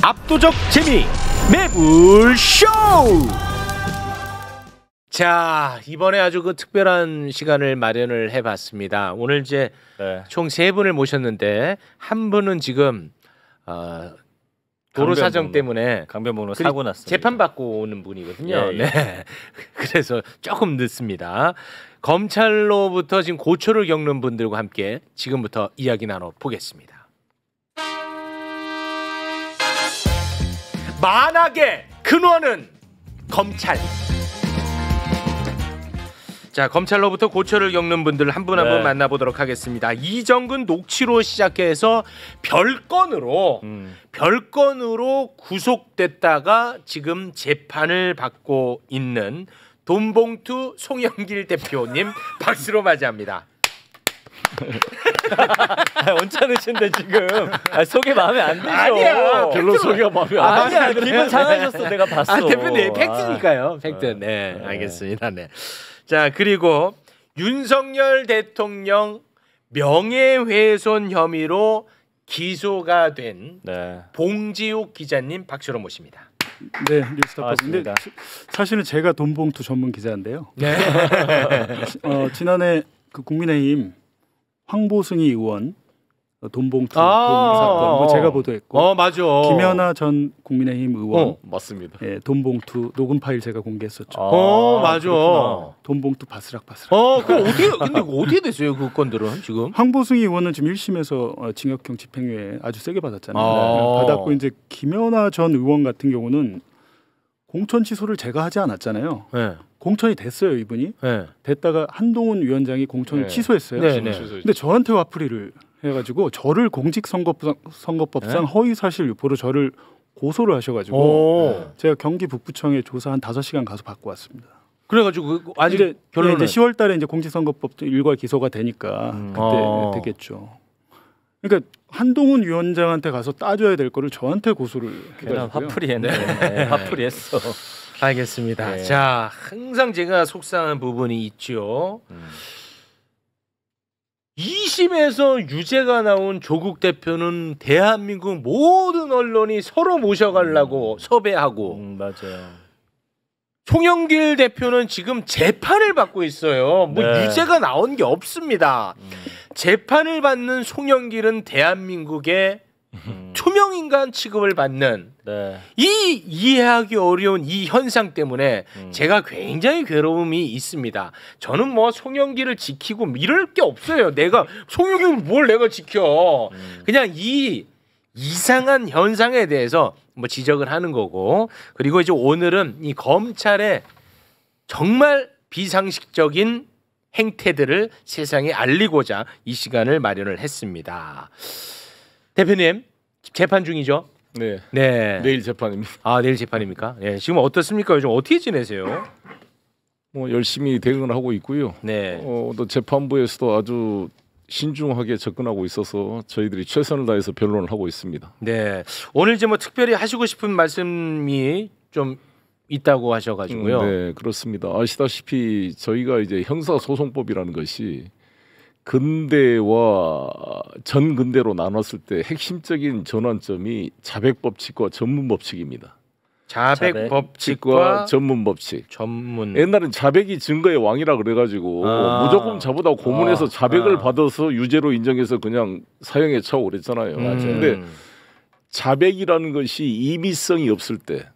압도적 재미 매불쇼. 자, 이번에 아주 그 특별한 시간을 마련을 해봤습니다. 오늘 이제 총 3분을 모셨는데 한 분은 지금 도로 사정 때문에 강변북로 사고 났습니다. 재판 받고 오는 분이거든요. 네. 그래서 조금 늦습니다. 검찰로부터 지금 고초를 겪는 분들과 함께 지금부터 이야기 나눠 보겠습니다. 만악의 근원은 검찰. 자, 검찰로부터 고초를 겪는 분들 한 분 한 분 만나보도록 하겠습니다. 이정근 녹취로 시작해서 별건으로 구속됐다가 지금 재판을 받고 있는 돈봉투 송영길 대표님 박수로 맞이합니다. 언짢으신데 지금 소개 마음에 안 드죠? 아니야, 별로 소개가 마음에 안 아니야, 기분 상하셨어. 내가 봤어. 대표님 팩트니까요. 팩트. 네, 알겠습니다. 네. 자, 그리고 윤석열 대통령 명예훼손 혐의로 기소가 된 봉지욱 기자님 박수로 모십니다. 네, 뉴스타파입니다. 사실은 제가 돈봉투 전문 기자인데요. 네. 지난해 그 국민의힘 황보승희 의원 돈봉투 사건 제가 보도했고, 맞아. 김연아 전 국민의힘 의원 맞습니다. 예, 돈봉투 녹음 파일 제가 공개했었죠. 맞아. 그렇구나. 돈봉투 바스락바스락. 그 어떻게 됐어요 그 건들은 지금? 황보승희 의원은 지금 1심에서 징역형 집행유예 아주 세게 받았잖아요. 받았고 이제 김연아 전 의원 같은 경우는 공천 취소를 제가 하지 않았잖아요. 네. 공천이 됐어요 이분이. 네. 됐다가 한동훈 위원장이 공천을 취소했어요. 근데 저한테 화풀이를 해가지고 저를 공직선거법상 허위사실 유포로 저를 고소를 하셔가지고 제가 경기 북부청에 조사 한 5시간 가서 받고 왔습니다. 그래가지고 아직 결론은 이제 10월달에 이제 공직선거법 일괄 기소가 되니까 그때 되겠죠. 그러니까 한동훈 위원장한테 가서 따져야 될 거를 저한테 고소를 해가지고요. 화풀이했네. 화풀이했어. 알겠습니다. 자, 항상 제가 속상한 부분이 있죠. 2심에서 유죄가 나온 조국 대표는 대한민국 모든 언론이 서로 모셔가려고 섭외하고 맞아요. 송영길 대표는 지금 재판을 받고 있어요. 뭐 유죄가 나온 게 없습니다. 재판을 받는 송영길은 대한민국의 투명인간 취급을 받는 이 이해하기 어려운 이 현상 때문에 제가 굉장히 괴로움이 있습니다. 저는 뭐 송영길을 지키고 이럴 게 없어요. 내가 송영길을 뭘 내가 지켜. 그냥 이 이상한 현상에 대해서 뭐 지적을 하는 거고, 그리고 이제 오늘은 이 검찰의 정말 비상식적인 행태들을 세상에 알리고자 이 시간을 마련을 했습니다. 대표님 재판 중이죠? 네. 내일 재판입니다. 내일 재판입니까? 네. 지금 어떻습니까? 요즘 어떻게 지내세요? 뭐 열심히 대응을 하고 있고요. 네. 또 재판부에서도 아주 신중하게 접근하고 있어서 저희들이 최선을 다해서 변론을 하고 있습니다. 네. 오늘 이제 뭐 특별히 하시고 싶은 말씀이 좀 있다고 하셔가지고요. 네, 그렇습니다. 아시다시피 저희가 이제 형사소송법이라는 것이 근대와 전근대로 나눴을 때 핵심적인 전환점이 자백법칙과 전문법칙입니다. 자백법칙과 전문법칙. 전문. 옛날엔 자백이 증거의 왕이라 그래가지고 무조건 저보다 고문해서 자백을 받아서 유죄로 인정해서 그냥 사형에 처하고 그랬잖아요. 근데 자백이라는 것이 임의성이 없을 때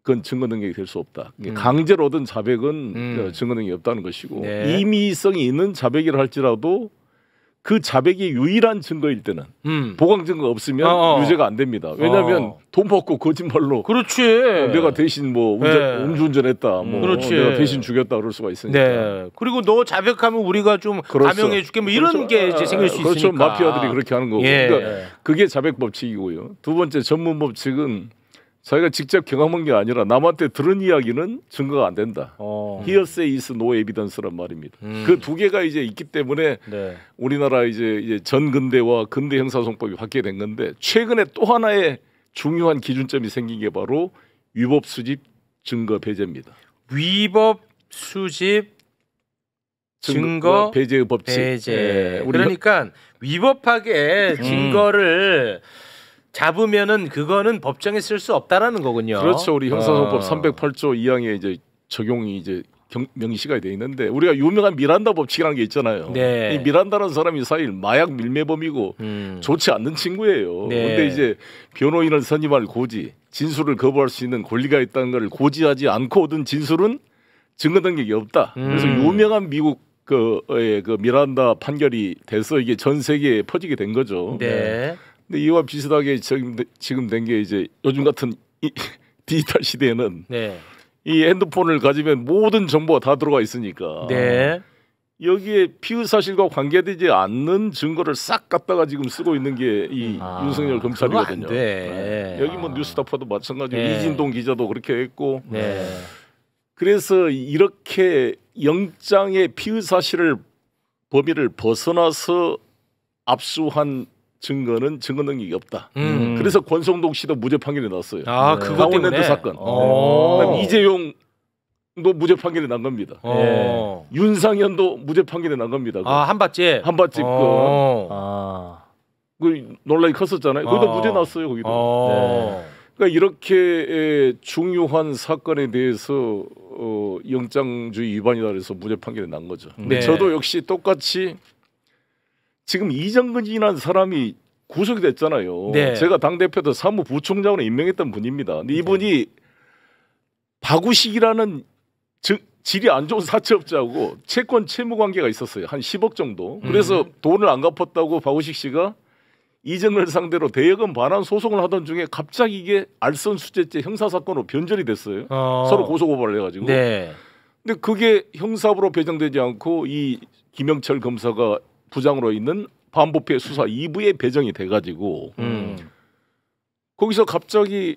그건 증거 능력이 될 수 없다. 강제로 얻은 자백은 증거 능력이 없다는 것이고, 임의성이 있는 자백이라 할지라도 그 자백이 유일한 증거일 때는 보강 증거가 없으면 유죄가 안 됩니다. 왜냐하면 돈 받고 거짓말로 그렇지. 내가 대신 뭐 음주운전했다, 뭐 그렇지. 내가 대신 죽였다 그럴 수가 있으니까. 네. 그리고 너 자백하면 우리가 좀 감형해줄게 뭐 이런 게 이제 생길 수 있으니까. 그렇죠. 마피아들이 그렇게 하는 거고. 그러니까 그게 자백법칙이고요. 두 번째 전문법칙은 자기가 직접 경험한 게 아니라 남한테 들은 이야기는 증거가 안 된다. Hearsay is no evidence란 말입니다. 그 두 개가 이제 있기 때문에 우리나라 이제 전근대와 근대 형사소송법이 바뀌게 된 건데, 최근에 또 하나의 중요한 기준점이 생긴 게 바로 위법 수집 증거 배제입니다. 위법 수집 증거 배제의 법칙. 그러니까 위법하게 증거를 잡으면은 그거는 법정에 쓸 수 없다라는 거군요. 그렇죠. 우리 형사소송법 308조 2항에 이제 적용이 이제 명시가 돼 있는데 우리가 유명한 미란다 법칙이라는 게 있잖아요. 네. 이 미란다라는 사람이 사실 마약 밀매범이고 좋지 않는 친구예요. 네. 근데 이제 변호인을 선임할 고지, 진술을 거부할 수 있는 권리가 있다는 걸 고지하지 않고 얻은 진술은 증거 능력이 없다. 그래서 유명한 미국 그 미란다 판결이 돼서 이게 전 세계에 퍼지게 된 거죠. 네. 근데 이와 비슷하게 지금 된 게 이제 요즘 같은 디지털 시대에는 네. 이 핸드폰을 가지면 모든 정보가 다 들어가 있으니까 네. 여기에 피의 사실과 관계되지 않는 증거를 싹 갖다가 지금 쓰고 있는 게 이 윤석열 검찰이거든요. 네. 여기 뭐 뉴스타파도 마찬가지고 네. 이진동 기자도 그렇게 했고 네. 그래서 이렇게 영장의 피의 사실을 범위를 벗어나서 압수한 증거는 증거 능력이 없다. 그래서 권성동 씨도 무죄 판결이 났어요. 아, 네. 그것 때문에 강원랜드 사건. 어. 이재용도 무죄 판결이 난 겁니다. 어. 윤상현도 무죄 판결이 난 겁니다. 아, 한밭집. 한밭집 그 논란이 컸었잖아요. 거기도 무죄 났어요. 거기도. 네. 그러니까 이렇게 중요한 사건에 대해서 영장주의 위반이다 그래서 무죄 판결이 난 거죠. 근데 네. 저도 역시 똑같이 지금 이정근이라는 사람이 구속이 됐잖아요. 네. 제가 당대표도 사무부총장으로 임명했던 분입니다. 근데 이분이 박우식이라는 질이 안 좋은 사채업자하고 채권 채무 관계가 있었어요. 한 10억 정도. 그래서 돈을 안 갚았다고 박우식 씨가 이정근을 상대로 대여금 반환 소송을 하던 중에 갑자기 이게 알선수재죄 형사사건으로 변절이 됐어요. 서로 고소고발을 해가지고. 네. 근데 그게 형사부로 배정되지 않고 이 김영철 검사가 부장으로 있는 반부패 수사 2부에 배정이 돼가지고 거기서 갑자기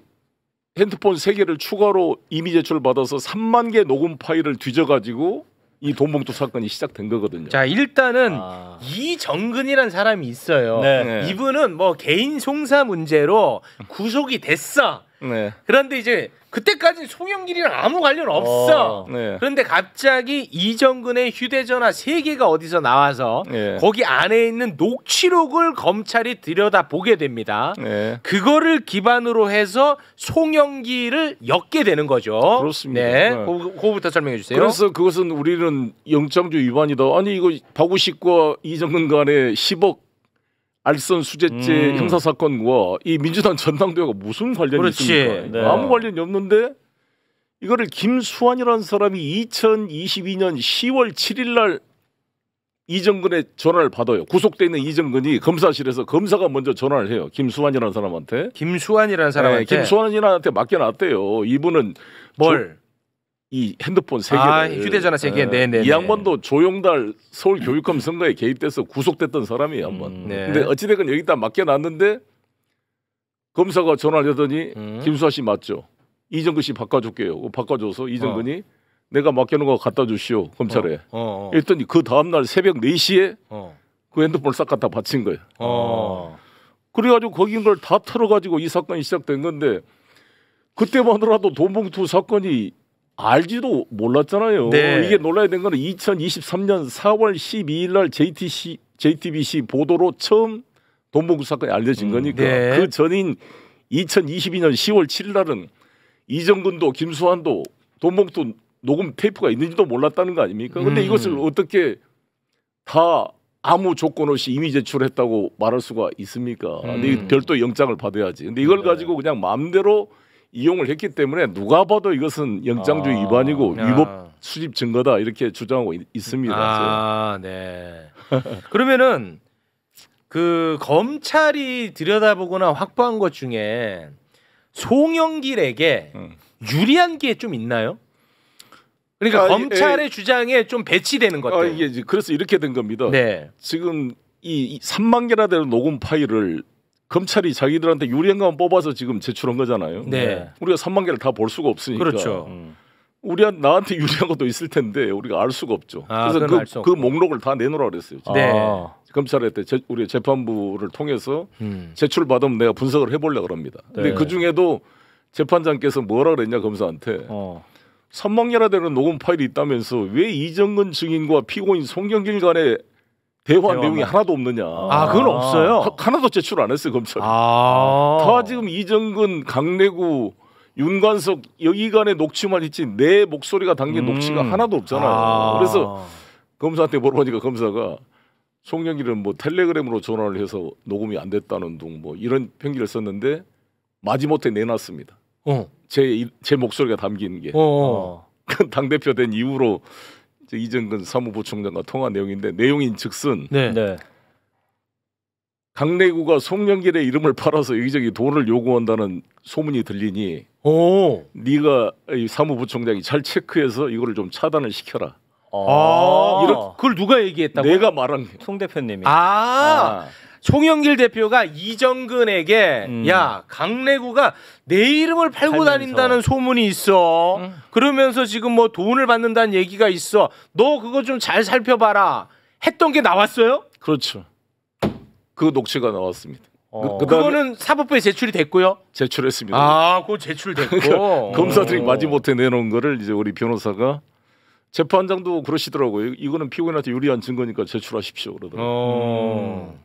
핸드폰 3개를 추가로 이미 제출받아서 3만 개 녹음 파일을 뒤져가지고 이 돈봉투 사건이 시작된 거거든요. 자, 일단은 이정근이라는 사람이 있어요. 네. 이분은 뭐 개인 송사 문제로 구속이 됐어. 네. 그런데 이제 그때까지는 송영길이랑 아무 관련 없어. 네. 그런데 갑자기 이정근의 휴대전화 3개가 어디서 나와서 네. 거기 안에 있는 녹취록을 검찰이 들여다보게 됩니다. 네. 그거를 기반으로 해서 송영길을 엮게 되는 거죠. 그렇습니다. 네, 네. 그거부터 설명해 주세요. 그래서 그것은 우리는 영장주 위반이다. 아니 이거 박우식과 이정근 간의 10억 알선 수재죄 형사 사건과 이 민주당 전당대회가 무슨 관련이 그렇지. 있습니까? 네. 아무 관련이 없는데 이거를 김수환이라는 사람이 2022년 10월 7일 날 이정근의 전화를 받아요. 구속돼 있는 이정근이 검사실에서 검사가 먼저 전화를 해요. 김수환이라는 사람한테. 김수환이라는 사람한테. 네, 김수환이한테 맡겨놨대요. 이분은 뭘? 이 핸드폰 3개를 아, 휴대전화 3개. 네네. 이 양반도 조용달 서울교육감 선거에 개입돼서 구속됐던 사람이에요, 한번. 네. 근데 어찌됐건 여기다 맡겨놨는데 검사가 전화를 하더니 김수아 씨 맞죠? 이정근 씨 바꿔줄게요. 바꿔줘서 이정근이 내가 맡겨놓은 거 갖다 주시오 검찰에. 했더니 그 다음날 새벽 4시에 그 핸드폰을 싹 갖다 바친 거예요. 그래가지고 거기 걸 다 털어가지고 이 사건이 시작된 건데 그때만 하더라도 돈봉투 사건이 알지도 몰랐잖아요. 네. 이게 놀라야 된 거는 2023년 4월 12일 날 JTBC 보도로 처음 돈봉투 사건이 알려진 거니까 네. 그 전인 2022년 10월 7일 날은 이정근도 김수환도 돈봉투 녹음 테이프가 있는지도 몰랐다는 거 아닙니까? 근데 이것을 어떻게 다 아무 조건 없이 이미 제출했다고 말할 수가 있습니까? 근데 별도 영장을 받아야지. 근데 이걸 가지고 그냥 마음대로 이용을 했기 때문에 누가 봐도 이것은 영장주의 위반이고 위법 수집 증거다 이렇게 주장하고 있습니다. 아, 네. 그러면은 그 검찰이 들여다보거나 확보한 것 중에 송영길에게 유리한 게 좀 있나요? 그러니까 검찰의 주장에 좀 배치되는 것들. 이게 그래서 이렇게 된 겁니다. 네. 지금 이 3만 개나 되는 녹음 파일을 검찰이 자기들한테 유리한 것만 뽑아서 지금 제출한 거잖아요. 네. 우리가 3만 개를 다 볼 수가 없으니까. 그렇죠. 나한테 유리한 것도 있을 텐데 우리가 알 수가 없죠. 그래서 그 목록을 다 내놓으라 그랬어요. 네. 검찰한테 우리 재판부를 통해서 제출 받으면 내가 분석을 해보려 그럽니다. 근데 네. 그 중에도 재판장께서 뭐라 그랬냐 검사한테 3만 개나 되는 녹음 파일이 있다면서 왜 이정근 증인과 피고인 송영길 간에 대화 내용이 하나도 없느냐. 아, 그건 없어요. 하나도 제출 안 했어요 검찰이. 아. 다 지금 이정근, 강내구, 윤관석 여기 간의 녹취만 있지 내 목소리가 담긴 녹취가 하나도 없잖아요. 아. 그래서 검사한테 물어보니까 검사가 송영길은 뭐 텔레그램으로 전화를 해서 녹음이 안 됐다는 둥 뭐 이런 편기를 썼는데 마지못해 내놨습니다. 제 목소리가 담긴 게. 당 대표 된 이후로 이정근 사무부총장과 통화 내용인데 내용인즉슨 네. 강내구가 송영길의 이름을 팔아서 여기저기 돈을 요구한다는 소문이 들리니 네가 이 사무부총장이 잘 체크해서 이거를 좀 차단을 시켜라. 그걸 누가 얘기했다고? 내가 말한 게. 송 대표님이. 송영길 대표가 이정근에게 야 강내구가 내 이름을 팔고 다닌다는 소문이 있어. 그러면서 지금 뭐 돈을 받는다는 얘기가 있어. 너 그거 좀 잘 살펴봐라. 했던 게 나왔어요? 그렇죠. 그 녹취가 나왔습니다. 그거는 사법부에 제출이 됐고요. 제출했습니다. 그거 제출됐고 검사들이 마지못해 내놓은 거를 이제 우리 변호사가 재판장도 그러시더라고요. 이거는 피고인한테 유리한 증거니까 제출하십시오 그러더라고요.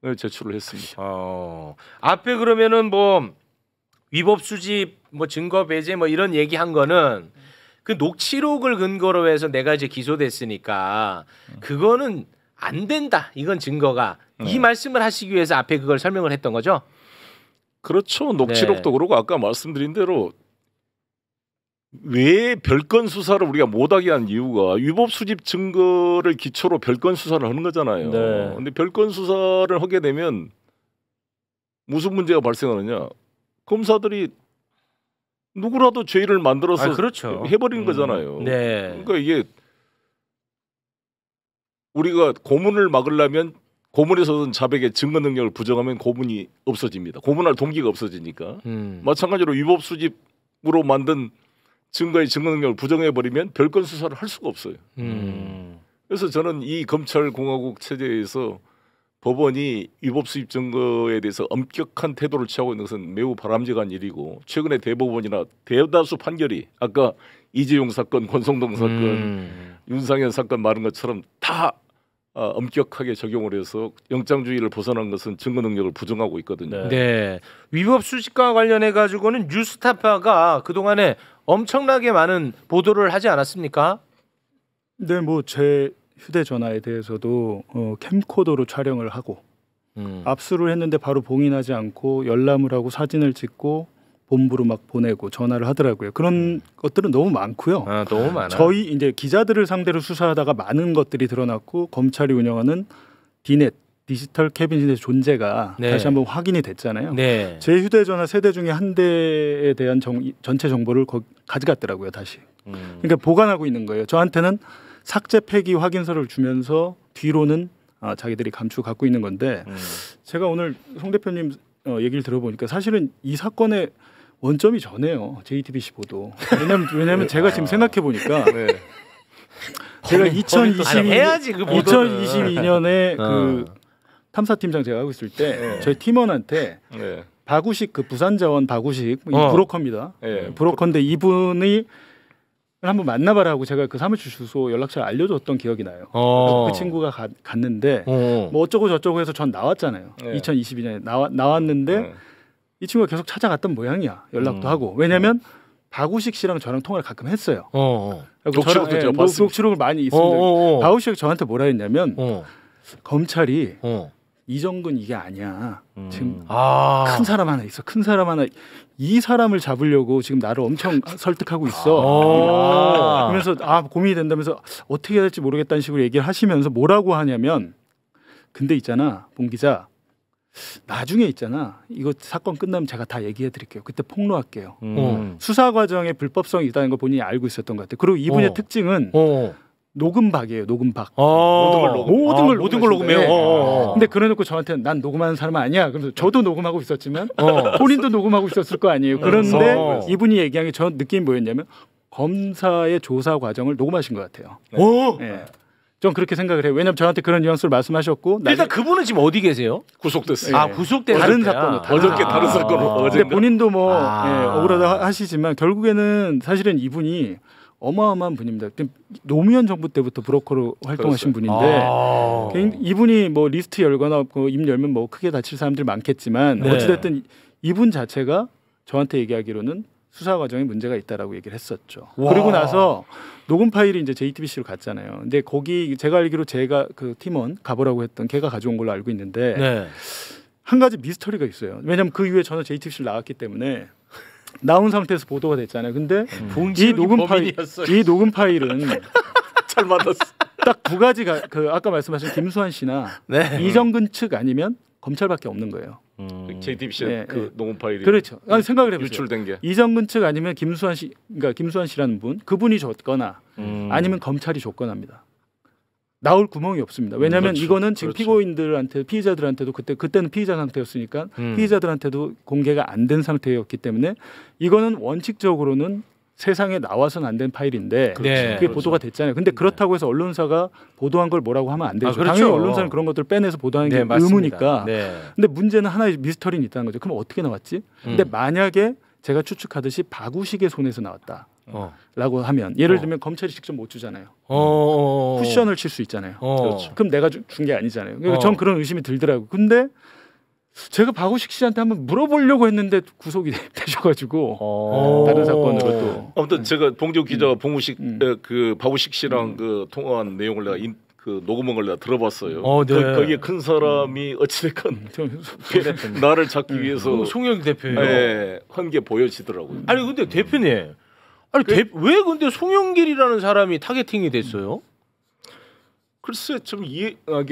네, 제출을 했습니다. 앞에 그러면은 뭐 위법 수집, 뭐 증거 배제 뭐 이런 얘기한 거는 그 녹취록을 근거로 해서 내가 이제 기소됐으니까 그거는 안 된다. 이건 증거가 이 말씀을 하시기 위해서 앞에 그걸 설명을 했던 거죠. 그렇죠. 녹취록도 그러고 아까 말씀드린 대로 왜 별건 수사를 우리가 못하게 한 이유가 위법 수집 증거를 기초로 별건 수사를 하는 거잖아요. 근데 별건 수사를 하게 되면 무슨 문제가 발생하느냐? 검사들이 누구라도 죄를 만들어서 그렇죠. 해버리는 거잖아요. 그러니까 이게 우리가 고문을 막으려면 고문에서 얻은 자백의 증거 능력을 부정하면 고문이 없어집니다. 고문할 동기가 없어지니까. 마찬가지로 위법 수집으로 만든 증거의 증거 능력을 부정해버리면 별건 수사를 할 수가 없어요. 그래서 저는 이 검찰공화국 체제에서 법원이 위법 수집 증거에 대해서 엄격한 태도를 취하고 있는 것은 매우 바람직한 일이고 최근에 대법원이나 대다수 판결이 아까 이재용 사건, 권성동 사건, 윤상현 사건 말한 것처럼 다 엄격하게 적용을 해서 영장주의를 벗어난 것은 증거 능력을 부정하고 있거든요. 위법 수집과 관련해 가지고는 뉴스타파가 그동안에 엄청나게 많은 보도를 하지 않았습니까? 네, 뭐 제 휴대전화에 대해서도 캠코더로 촬영을 하고 압수를 했는데 바로 봉인하지 않고 열람을 하고 사진을 찍고 본부로 막 보내고 전화를 하더라고요. 그런 것들은 너무 많고요. 너무 많아. 저희 이제 기자들을 상대로 수사하다가 많은 것들이 드러났고 검찰이 운영하는 디넷 디지털 캐비닛의 존재가 다시 한번 확인이 됐잖아요. 제 휴대전화 세 대 중에 한 대에 대한 전체 정보를 가져갔더라고요. 다시. 그러니까 보관하고 있는 거예요. 저한테는 삭제 폐기 확인서를 주면서 뒤로는 자기들이 감추고 갖고 있는 건데 제가 오늘 송 대표님 얘기를 들어보니까 사실은 이 사건의 원점이 저네요. JTBC 보도. 왜냐면 제가 지금 생각해 보니까 제가 2022년에 그 탐사팀장 제가 하고 있을 때 저희 팀원한테 박우식 그 부산자원 박우식 브로커입니다. 브로커인데 이분이 한번 만나봐라 하고 제가 그 사무실 주소 연락처를 알려줬던 기억이 나요. 그 친구가 갔는데 뭐 어쩌고 저쩌고 해서 전 나왔잖아요. 2022년에 나왔는데 이 친구가 계속 찾아갔던 모양이야. 연락도 하고. 왜냐면 박우식 씨랑 저랑 통화를 가끔 했어요. 녹취록도 제가 봤습니다. 녹취록을 많이 있습니다. 박우식이 저한테 뭐라 했냐면 검찰이 이정근 이게 아니야. 지금 큰 사람 하나 있어. 큰 사람 하나 이 사람을 잡으려고 지금 나를 엄청 설득하고 있어. 그러면서 고민이 된다면서 어떻게 해야 될지 모르겠다는 식으로 얘기를 하시면서 뭐라고 하냐면 근데 있잖아 봉 기자 나중에 있잖아 이거 사건 끝나면 제가 다 얘기해 드릴게요. 그때 폭로할게요. 수사 과정에 불법성이 있다는 거 본인이 알고 있었던 것 같아요. 그리고 이분의 특징은 녹음박이에요. 녹음박. 모든 걸 녹음해요. 근데 그래놓고 저한테 난 녹음하는 사람은 아니야. 그래서 저도 녹음하고 있었지만 본인도 녹음하고 있었을 거 아니에요. 그런데 이분이 얘기한 게 저 느낌이 뭐였냐면 검사의 조사 과정을 녹음하신 것 같아요. 전 그렇게 생각을 해요. 왜냐면 저한테 그런 뉘앙스를 말씀하셨고 일단 그분은 지금 어디 계세요? 구속됐어요. 구속됐어요. 다른 사건으로 어저께 다른 사건으로 근데 본인도 뭐 억울하다 하시지만 결국에는 사실은 이분이 어마어마한 분입니다. 노무현 정부 때부터 브로커로 활동하신 분인데 이분이 뭐 리스트 열거나 입 열면 뭐 크게 다칠 사람들 많겠지만 네. 어찌됐든 이분 자체가 저한테 얘기하기로는 수사 과정에 문제가 있다라고 얘기를 했었죠. 와. 그리고 나서 녹음 파일이 이제 JTBC로 갔잖아요. 근데 거기 제가 알기로 제가 그 팀원 가보라고 했던 걔가 가져온 걸로 알고 있는데 네. 한 가지 미스터리가 있어요. 왜냐하면 그 이후에 저는 JTBC를 나왔기 때문에 나온 상태에서 보도가 됐잖아요. 근데 이 녹음 파일은 잘 만났어. 딱 두 가지가 그 아까 말씀하신 김수환 씨나 네. 이정근 측 아니면 검찰밖에 없는 거예요. JTBC 네, 그 녹음 파일이 그렇죠. 아니, 생각을 해보세요. 유출된 게 이정근 측 아니면 김수환 씨, 그러니까 김수환 씨라는 분, 그분이 줬거나 아니면 검찰이 줬거나입니다. 나올 구멍이 없습니다. 왜냐하면 그렇죠. 이거는 지금 그렇죠. 피고인들한테 피의자들한테도 그때는 피의자 상태였으니까 피의자들한테도 공개가 안 된 상태였기 때문에 이거는 원칙적으로는 세상에 나와서는 안 된 파일인데 네. 그게 보도가 됐잖아요. 근데 그렇다고 해서 언론사가 보도한 걸 뭐라고 하면 안 되죠. 그렇죠. 당연히 언론사는 그런 것들을 빼내서 보도하는 게 맞습니다. 의무니까. 네. 근데 문제는 하나의 미스터리는 있다는 거죠. 그럼 어떻게 나왔지? 근데 만약에 제가 추측하듯이 박우식의 손에서 나왔다라고 하면 예를 들면 검찰이 직접 못 주잖아요. 쿠션을 칠 수 있잖아요. 그렇죠. 그럼 내가 준 게 아니잖아요. 그러니까 전 그런 의심이 들더라고요. 근데 제가 박우식 씨한테 한번 물어보려고 했는데 구속이 되셔가지고 다른 사건으로 또. 아무튼 제가 봉지욱 기자가 그 박우식 씨랑 그 통화한 내용을 내가 그 녹음한 걸 내가 들어봤어요. 네. 거기에 큰 사람이 어찌됐건 나를 잡기 위해서 송영길 대표요. 네, 한 게 보여지더라고요. 아니 근데 대표님, 아니 왜 근데 송영길이라는 사람이 타겟팅이 됐어요? 글쎄 좀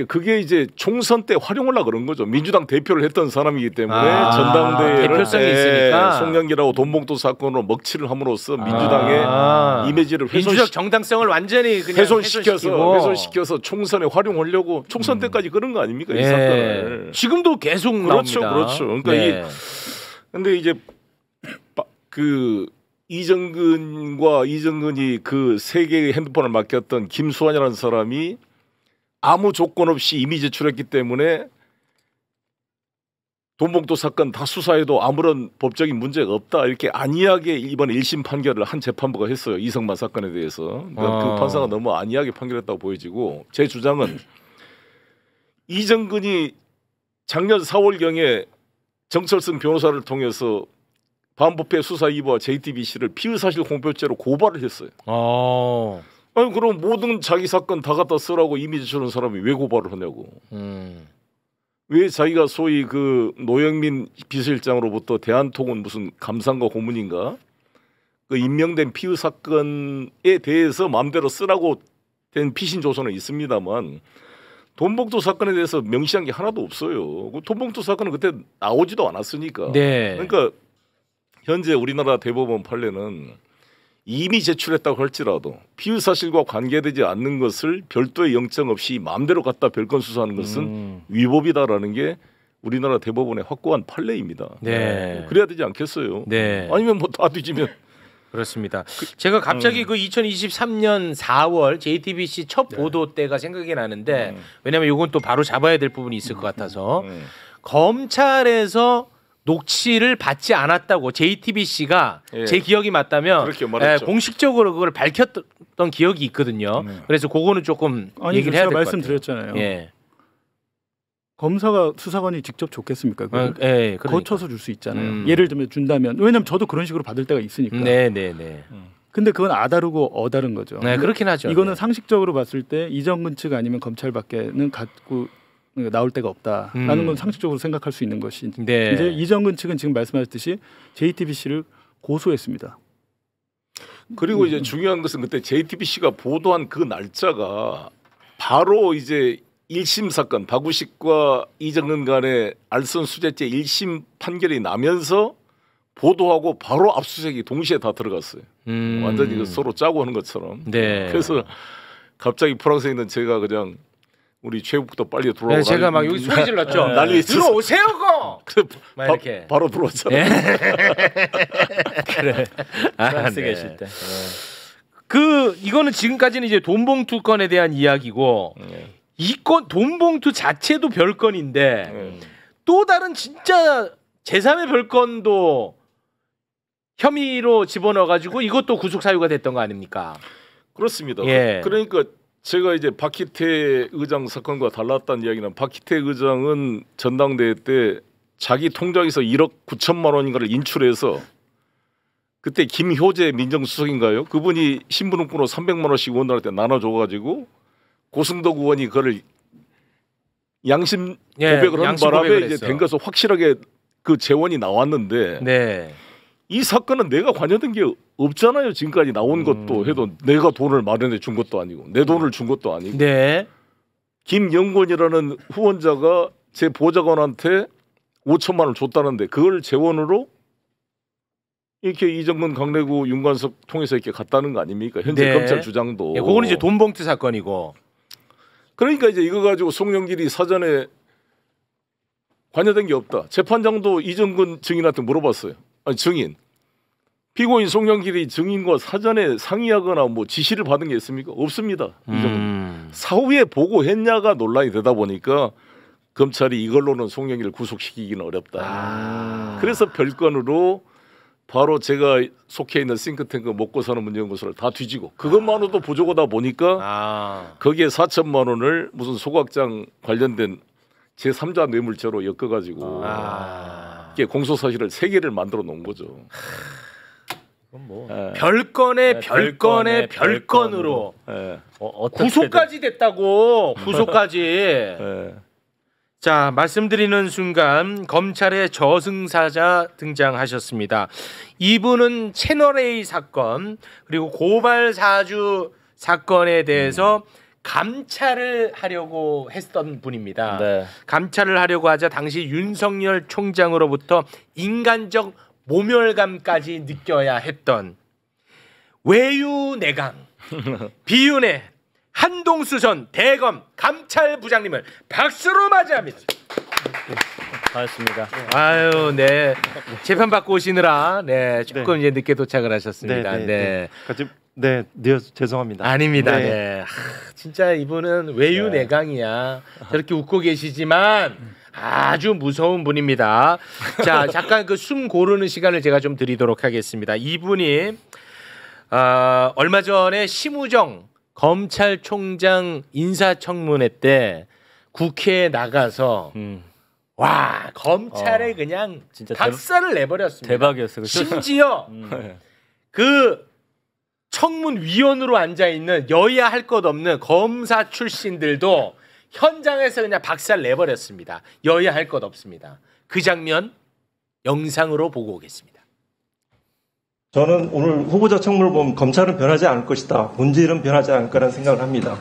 그게 이제 총선 때 활용하려고 그런 거죠. 민주당 대표를 했던 사람이기 때문에 전당대회를 대표성이 있으니까 송영길하고 돈봉투 사건으로 먹칠을 함으로써 민주당의 이미지를 민주적 정당성을 완전히 그냥 훼손시켜서 총선에 활용하려고 총선 때까지 그런 거 아닙니까? 이 사건을 지금도 계속 그렇죠, 나옵니다. 그렇죠. 그러니까 근데 이제 그 이정근이 그 세 개의 핸드폰을 맡겼던 김수환이라는 사람이 아무 조건 없이 이미 제출했기 때문에 돈봉투 사건 다 수사해도 아무런 법적인 문제가 없다 이렇게 안이하게 이번 1심 판결을 한 재판부가 했어요. 이성만 사건에 대해서. 그러니까 그 판사가 너무 안이하게 판결했다고 보여지고 제 주장은 이정근이 작년 4월경에 정철승 변호사를 통해서 반부패 수사 2부와 JTBC를 피의사실 공표죄로 고발을 했어요. 아니 그럼 모든 자기 사건 다 갖다 쓰라고 이미 제출한 사람이 왜 고발을 하냐고. 왜 자기가 소위 그 노영민 비서실장으로부터 대한통운 무슨 감사인가 고문인가 그 임명된 피의 사건에 대해서 마음대로 쓰라고 된 피신 조서는 있습니다만 돈봉투 사건에 대해서 명시한 게 하나도 없어요. 그 돈봉투 사건은 그때 나오지도 않았으니까. 네. 그러니까 현재 우리나라 대법원 판례는 이미 제출했다고 할지라도 피의 사실과 관계되지 않는 것을 별도의 영장 없이 마음대로 갖다 별건 수사하는 것은 위법이다라는 게 우리나라 대법원의 확고한 판례입니다. 네. 그래야 되지 않겠어요? 네. 아니면 뭐 다 뒤지면 그렇습니다. 제가 갑자기 그 2023년 4월 JTBC 첫 보도 때가 생각이 나는데 왜냐하면 이건 또 바로 잡아야 될 부분이 있을 것 같아서 검찰에서 녹취를 받지 않았다고 JTBC가 제 기억이 맞다면 그렇게 말했죠. 공식적으로 그걸 밝혔던 기억이 있거든요. 그래서 그거는 조금 얘기를 해야 될 것 같아요. 말씀드렸잖아요. 검사가 수사관이 직접 줬겠습니까? 그러니까. 거쳐서 줄 수 있잖아요. 예를 들면 준다면 왜냐하면 저도 그런 식으로 받을 때가 있으니까. 네네네. 근데 그건 아다르고 어다른 거죠. 네, 그렇긴 하죠. 이거는 상식적으로 봤을 때 이정근 측 아니면 검찰밖에는 갖고 나올 데가 없다라는 건 상식적으로 생각할 수 있는 것이 이제 이정근 측은 지금 말씀하셨듯이 JTBC를 고소했습니다. 그리고 이제 중요한 것은 그때 JTBC가 보도한 그 날짜가 바로 이제 1심 사건 박우식과 이정근 간의 알선 수재죄 1심 판결이 나면서 보도하고 바로 압수수색이 동시에 다 들어갔어요. 완전히 서로 짜고 하는 것처럼. 네. 그래서 갑자기 프랑스에 있는 제가 그냥 우리 최국부터 빨리 들어오고. 네, 제가 막 여기 소리 질렀죠. 난리 들어오세요, 거. 이렇게 바로 들어왔잖아요. 그래. 프랑스 계실 때. 그 이거는 지금까지는 이제 돈봉투 건에 대한 이야기고 이 건 돈봉투 자체도 별건인데 또 다른 진짜 제3의 별건도 혐의로 집어넣어가지고 이것도 구속 사유가 됐던 거 아닙니까? 그렇습니다. 예. 그러니까 제가 이제 박희태 의장 사건과 달랐다는 이야기는 박희태 의장은 전당대회 때 자기 통장에서 1억 9천만 원인가를 인출해서 그때 김효재 민정수석인가요? 그분이 신분등록번호 300만 원씩 의원들한테 나눠줘가지고 고승덕 의원이 그걸 양심 고백을 한 바람에 이제 된 것은 확실하게 그 재원이 나왔는데 네. 이 사건은 내가 관여된 게 없잖아요. 지금까지 나온 것도 해도 내가 돈을 마련해 준 것도 아니고 내 돈을 준 것도 아니고. 네. 김영권이라는 후원자가 제 보좌관한테 5천만 원을 줬다는데 그걸 재원으로 이렇게 이정근 강내구 윤관석 통해서 이렇게 갔다는 거 아닙니까? 현재 네. 검찰 주장도. 예, 그거는 이제 돈봉투 사건이고. 그러니까 이제 이거 가지고 송영길이 사전에 관여된 게 없다. 재판장도 이정근 증인한테 물어봤어요. 아니 증인. 피고인 송영길이 증인과 사전에 상의하거나 뭐 지시를 받은 게 있습니까? 없습니다. 이정근. 사후에 보고했냐가 논란이 되다 보니까 검찰이 이걸로는 송영길을 구속시키기는 어렵다. 그래서 별건으로 바로 제가 속해 있는 싱크탱크 먹고 사는 문제연구소를 다 뒤지고 그것만으로도 부족하다 보니까 거기에 4천만 원을 무슨 소각장 관련된 제3자 뇌물죄로 엮어가지고 이게 공소사실을 3개를 만들어 놓은 거죠. 뭐 별건에 별건에 별건으로 구속까지 됐다고. 구속까지. 자, 말씀드리는 순간 검찰의 저승사자 등장하셨습니다. 이분은 채널A 사건 그리고 고발 사주 사건에 대해서 감찰을 하려고 했던 분입니다. 네. 감찰을 하려고 하자 당시 윤석열 총장으로부터 인간적 모멸감까지 느껴야 했던 외유내강 비윤의 한동수 전 대검 감찰부장님을 박수로 맞이합니다. 반갑습니다. 아유, 네. 재판 받고 오시느라 조금 이제 늦게 도착을 하셨습니다. 네, 죄송합니다. 아닙니다. 네. 진짜 이분은 외유내강이야. 저렇게 웃고 계시지만 아주 무서운 분입니다. 자, 잠깐 그 숨 고르는 시간을 제가 좀 드리도록 하겠습니다. 이분이 얼마 전에 심우정 검찰총장 인사청문회 때 국회에 나가서 와, 검찰에 그냥 진짜 박살을 내버렸습니다. 대박이었어요. 심지어 그 청문위원으로 앉아있는 여야 할 것 없는 검사 출신들도 현장에서 그냥 박살 내버렸습니다. 여야 할 것 없습니다. 그 장면 영상으로 보고 오겠습니다. 저는 오늘 후보자 청문을 보면 검찰은 변하지 않을 것이다. 본질은 변하지 않을 거라는 생각을 합니다.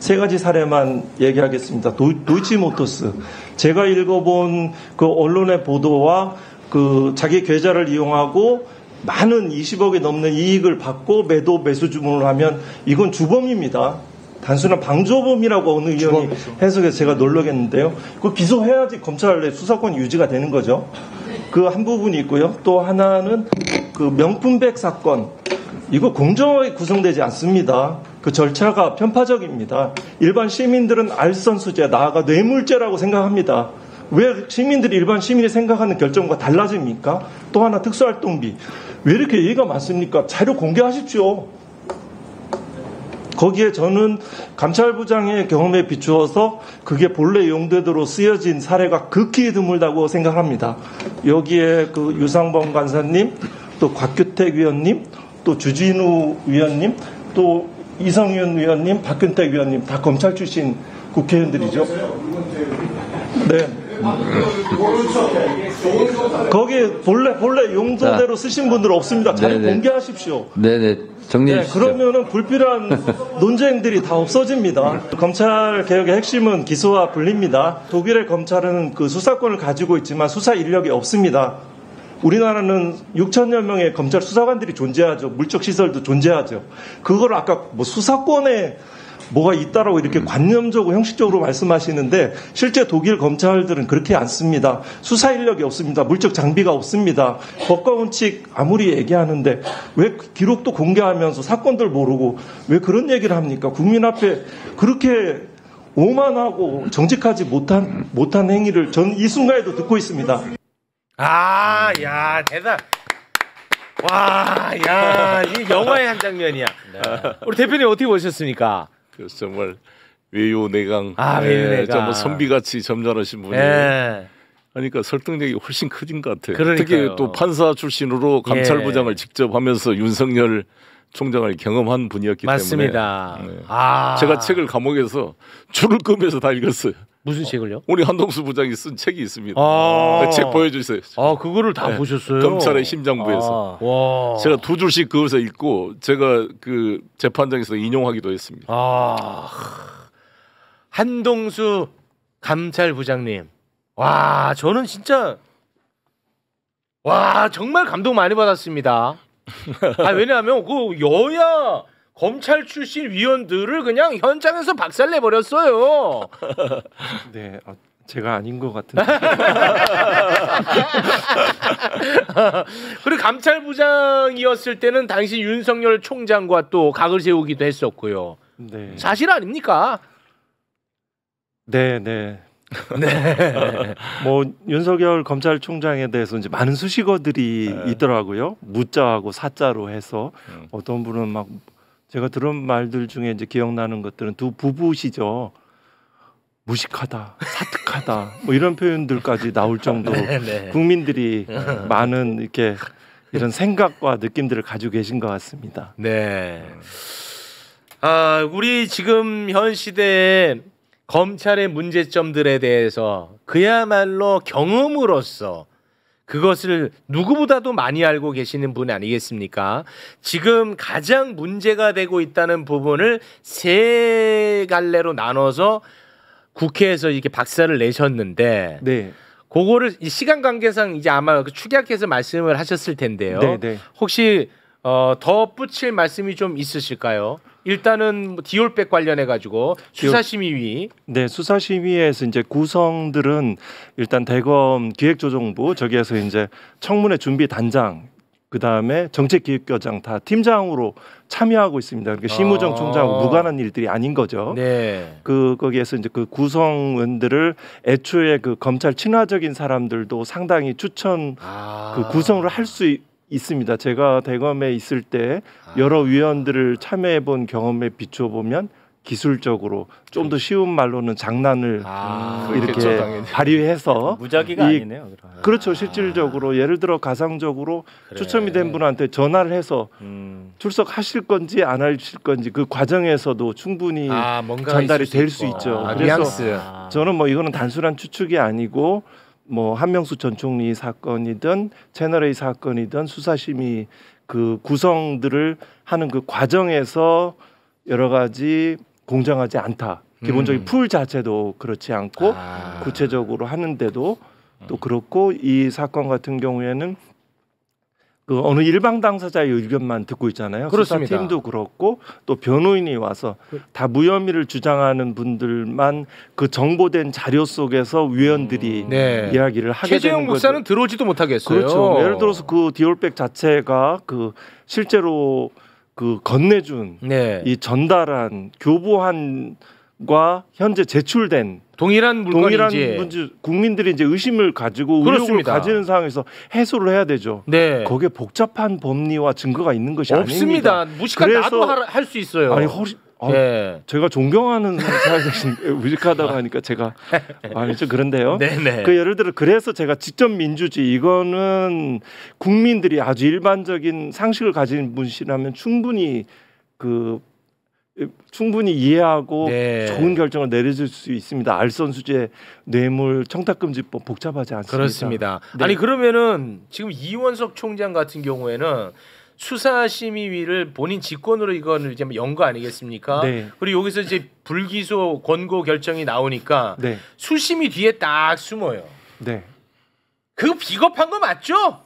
3가지 사례만 얘기하겠습니다. 도이치모터스. 제가 읽어본 그 언론의 보도와 그 자기 계좌를 이용하고 많은 20억이 넘는 이익을 받고 매수 주문을 하면 이건 주범입니다. 단순한 방조범이라고 어느 의원이 해석해서 제가 놀라겠는데요. 그거 기소해야지 검찰 내 수사권 유지가 되는 거죠. 그 한 부분이 있고요. 또 하나는 그 명품백 사건. 이거 공정하게 구성되지 않습니다. 그 절차가 편파적입니다. 일반 시민들은 알선수재, 나아가 뇌물죄라고 생각합니다. 왜 시민들이 일반 시민이 생각하는 결정과 달라집니까? 또 하나 특수활동비. 왜 이렇게 얘기가 많습니까? 자료 공개하십시오. 거기에 저는 감찰부장의 경험에 비추어서 그게 본래 용도대로 쓰여진 사례가 극히 드물다고 생각합니다. 여기에 그 유상범 간사님, 또 곽규택 위원님, 또 주진우 위원님, 또 이성윤 위원님, 박근택 위원님 다 검찰 출신 국회의원들이죠. 네. 거기 본래 용도대로 쓰신 분들 없습니다. 잘 공개하십시오. 네네. 정리해 주시죠. 그러면은 불필요한 논쟁들이 다 없어집니다. 검찰 개혁의 핵심은 기소와 분리입니다. 독일의 검찰은 그 수사권을 가지고 있지만 수사 인력이 없습니다. 우리나라는 6천여 명의 검찰 수사관들이 존재하죠. 물적 시설도 존재하죠. 그걸 아까 뭐 수사권에 뭐가 있다라고 이렇게 관념적으로 형식적으로 말씀하시는데 실제 독일 검찰들은 그렇게 않습니다. 수사 인력이 없습니다. 물적 장비가 없습니다. 법과 원칙 아무리 얘기하는데 왜 기록도 공개하면서 사건들 모르고 왜 그런 얘기를 합니까? 국민 앞에 그렇게 오만하고 정직하지 못한 행위를 전 이 순간에도 듣고 있습니다. 야, 대단. 와, 야, 이 영화의 한 장면이야. 네. 우리 대표님 어떻게 보셨습니까? 그래서 정말 외유내강, 외유내강. 정말 선비같이 점잖으신 분이. 네. 그러니까 설득력이 훨씬 커진 것 같아요. 그러니까요. 특히 또 판사 출신으로 감찰부장을 직접 하면서 윤석열 총장을 경험한 분이었기 맞습니다. 때문에. 네. 제가 책을 감옥에서 줄을 끄면서 다 읽었어요. 무슨 책을요? 우리 한동수 부장이 쓴 책이 있습니다. 그 책 보여주세요. 그거를 다 보셨어요? 검찰의 심장부에서. 와. 제가 2줄씩 그것을 읽고 제가 그 재판장에서 인용하기도 했습니다. 한동수 감찰부장님. 와, 저는 진짜 정말 감동 많이 받았습니다. 왜냐하면 그 여야 검찰 출신 위원들을 그냥 현장에서 박살내 버렸어요. 네, 제가 아닌 것 같은데. 그리고 감찰부장이었을 때는 당시 윤석열 총장과 또 각을 세우기도 했었고요. 네. 사실 아닙니까? 네. 뭐 윤석열 검찰총장에 대해서 이제 많은 수식어들이 있더라고요. 무자하고 사자로 해서 어떤 분은 막 제가 들은 말들 중에 이제 기억나는 것들은 두 부부시죠. 무식하다, 사특하다, 뭐 이런 표현들까지 나올 정도로 국민들이 많은 이렇게 이런 생각과 느낌들을 가지고 계신 것 같습니다. 네. 우리 지금 현 시대에 검찰의 문제점들에 대해서 그야말로 경험으로서 그것을 누구보다도 많이 알고 계시는 분 아니겠습니까? 지금 가장 문제가 되고 있다는 부분을 세 갈래로 나눠서 국회에서 이렇게 박살을 내셨는데, 네. 그거를 시간 관계상 이제 아마 축약해서 말씀을 하셨을 텐데요. 네. 혹시 덧붙일 말씀이 좀 있으실까요? 일단은 디올백 관련해 가지고 수사심의위. 네, 수사심의위에서 이제 구성들은 일단 대검 기획조정부 저기에서 이제 청문회 준비 단장, 그 다음에 정책기획과장 다 팀장으로 참여하고 있습니다. 그러니까 심우정 총장하고 무관한 일들이 아닌 거죠. 네. 거기에서 이제 그 구성원들을 애초에 그 검찰 친화적인 사람들도 상당히 추천 그 구성을 할 수 있습니다. 제가 대검에 있을 때 여러 위원들을 참여해 본 경험에 비추어 보면 기술적으로 좀 더 쉬운 말로는 장난을 이렇게 그렇겠죠, 발휘해서 무작위가 아니네요. 그렇죠. 실질적으로 예를 들어 가상적으로 추첨이 된 분한테 전화를 해서 출석하실 건지 안 하실 건지 그 과정에서도 충분히 전달이 될 수 있죠. 그래서 저는 뭐 이거는 단순한 추측이 아니고 뭐 한명수 전 총리 사건이든 채널A 사건이든 수사심의 그 구성들을 하는 그 과정에서 여러 가지 공정하지 않다. 기본적인 풀 자체도 그렇지 않고 구체적으로 하는데도 또 그렇고 이 사건 같은 경우에는 그 어느 일방 당사자의 의견만 듣고 있잖아요. 그렇습니다. 수사팀도 그렇고 또 변호인이 와서 다 무혐의를 주장하는 분들만 그 정보된 자료 속에서 위원들이 이야기를 하게 되는 최재형 거죠. 목사는 들어오지도 못하겠어요. 그렇죠. 예를 들어서 그 디올백 자체가 그 실제로 그 건네준 이 전달한 교부한과 현재 제출된 동일한 물건인지 문제 국민들이 이제 의심을 가지고 의혹을 가지는 상황에서 해소를 해야 되죠. 네. 거기에 복잡한 법리와 증거가 있는 것이 없습니다. 아닙니다. 무식한 나도 할 수 있어요. 아니 제가 존경하는 사람이신 무식하다고 하니까 제가 좀 그런데요. 그 예를 들어 그래서 제가 직접 민주주의 이거는 국민들이 아주 일반적인 상식을 가진 분이라면 충분히 이해하고 좋은 결정을 내려줄 수 있습니다. 알선수재, 뇌물, 청탁금지법 복잡하지 않습니다. 그렇습니다. 아니 그러면은 지금 이원석 총장 같은 경우에는 수사심의위를 본인 직권으로 이거를 이제 연 거 아니겠습니까? 그리고 여기서 이제 불기소 권고 결정이 나오니까 수심이 뒤에 딱 숨어요. 그거 비겁한 거 맞죠?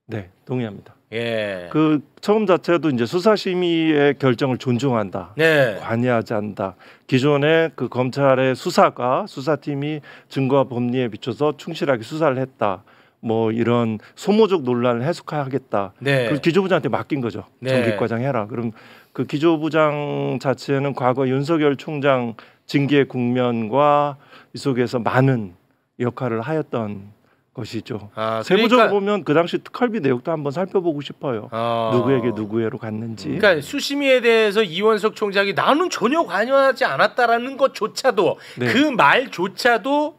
네, 동의합니다. 예. 그 처음 자체도 이제 수사심의의 결정을 존중한다. 관여하지 않는다. 기존의 그 검찰의 수사팀이 증거와 법리에 비춰서 충실하게 수사를 했다. 뭐 이런 소모적 논란을 해소하겠다. 그 기조부장한테 맡긴 거죠. 정기과장 해라. 그럼 그 기조부장 자체는 과거 윤석열 총장 징계 국면과 이 속에서 많은 역할을 하였던 것이죠. 그러니까, 세부적으로 보면 그 당시 특활비 내역도 한번 살펴보고 싶어요. 누구에게 누구에로 갔는지. 그러니까 수심위에 대해서 이원석 총장이 나는 전혀 관여하지 않았다라는 것조차도 네. 그 말조차도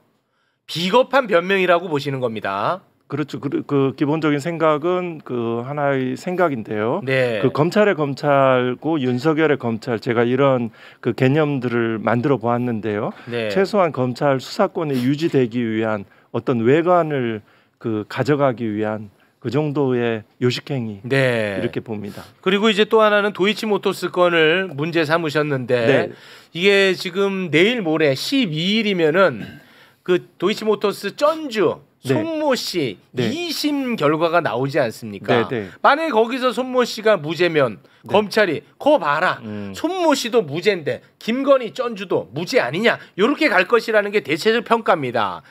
비겁한 변명이라고 보시는 겁니다. 그렇죠. 그 기본적인 생각은 그 하나의 생각인데요. 네. 그 검찰의 검찰고 윤석열의 검찰 제가 이런 그 개념들을 만들어 보았는데요. 네. 최소한 검찰 수사권이 유지되기 위한 어떤 외관을 그 가져가기 위한 그 정도의 요식행위 네. 이렇게 봅니다. 그리고 이제 또 하나는 도이치모터스 건을 문제 삼으셨는데 네. 이게 지금 내일 모레 12일이면은 그 도이치모터스 전주 네. 손모 씨 네. 2심 결과가 나오지 않습니까? 네, 네. 만약에 거기서 손모 씨가 무죄면 검찰이 거 봐라. 손모 씨도 무죄인데 김건희 전주도 무죄 아니냐. 이렇게 갈 것이라는 게 대체적 평가입니다.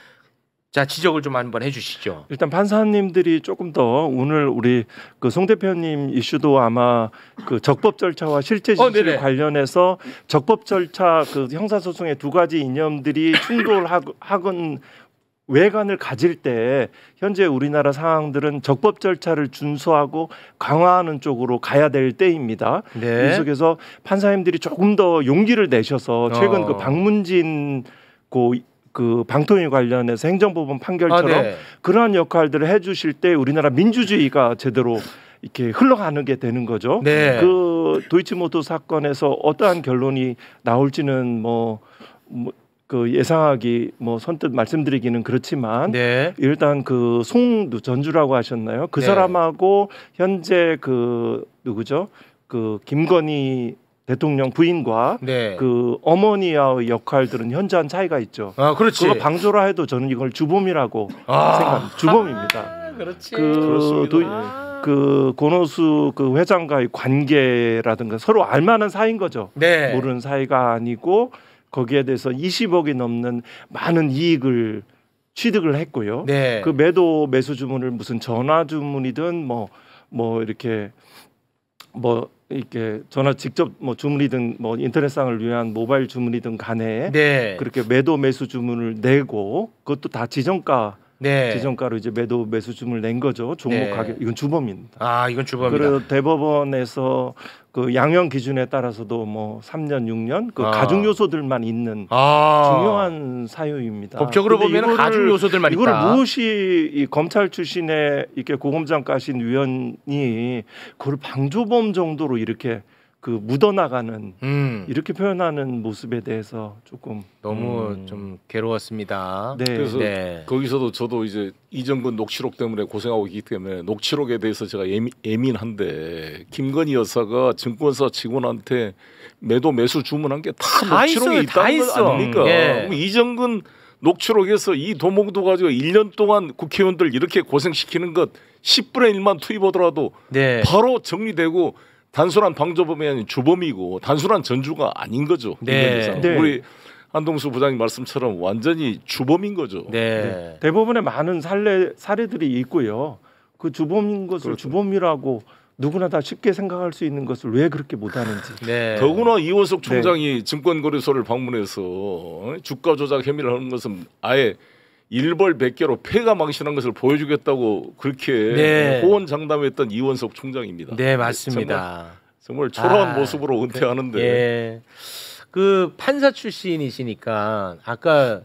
자, 지적을 좀 한번 해주시죠. 일단 판사님들이 조금 더 오늘 우리 그 송 대표님 이슈도 아마 그 적법 절차와 실제 진실 관련해서 적법 절차 그 형사소송의 두 가지 이념들이 충돌하건 외관을 가질 때 현재 우리나라 상황들은 적법 절차를 준수하고 강화하는 쪽으로 가야 될 때입니다. 네. 이 속에서 판사님들이 조금 더 용기를 내셔서 최근 그 박문진 그 방통위 관련해서 행정법원 판결처럼 그러한 역할들을 해주실 때 우리나라 민주주의가 제대로 이렇게 흘러가는 게 되는 거죠. 네. 그 도이치모터 사건에서 어떠한 결론이 나올지는 그 예상하기 선뜻 말씀드리기는 그렇지만 일단 그 송전주라고 하셨나요? 그 사람하고 현재 그 누구죠? 그 김건희 대통령 부인과 그 어머니와의 역할들은 현저한 차이가 있죠. 그렇지. 그거 방조라 해도 저는 이걸 주범이라고 생각합니다. 주범입니다. 그렇지. 그 권오수 그 회장과의 관계라든가 서로 알만한 사이인 거죠. 모르는 사이가 아니고 거기에 대해서 20억이 넘는 많은 이익을 취득을 했고요. 그 매수 주문을 무슨 전화 주문이든 이렇게 전화 직접 주문이든 인터넷상을 위한 모바일 주문이든 간에 그렇게 매수 주문을 내고 그것도 다 지정가로 이제 매수 주문을 낸 거죠. 종목 가격 이건 주범입니다. 이건 주범이다. 그리고 대법원에서 그 양형 기준에 따라서도 3년, 6년 그 가중 요소들만 있는 중요한 사유입니다. 법적으로 보면 가중 요소들만 있다. 이걸 무엇이 이 검찰 출신의 이렇게 고검장 가신 위원이 그걸 방조범 정도로 이렇게 그 묻어나가는 이렇게 표현하는 모습에 대해서 조금 너무 좀 괴로웠습니다. 그래서 거기서도 저도 이제 이정근 녹취록 때문에 고생하고 있기 때문에 녹취록에 대해서 제가 예민한데 김건희 여사가 증권사 직원한테 매수 주문한 게 다 녹취록에 있다는 거 아닙니까? 그럼 이정근 녹취록에서 이 도목도 가지고 1년 동안 국회의원들 이렇게 고생시키는 것 10분의 1만 투입하더라도 바로 정리되고 단순한 방조범이 아닌 주범이고 단순한 전주가 아닌 거죠. 우리 한동수 부장님 말씀처럼 완전히 주범인 거죠. 대부분의 많은 사례들이 있고요. 그 주범인 것을 주범이라고 누구나 다 쉽게 생각할 수 있는 것을 왜 그렇게 못하는지. 더구나 이원석 총장이 증권거래소를 방문해서 주가 조작 혐의를 하는 것은 아예 일벌 100개로 폐가 망신한 것을 보여주겠다고 그렇게 호언장담했던 이원석 총장입니다. 맞습니다. 정말 초라한 모습으로 은퇴하는데. 그 판사 출신이시니까 아까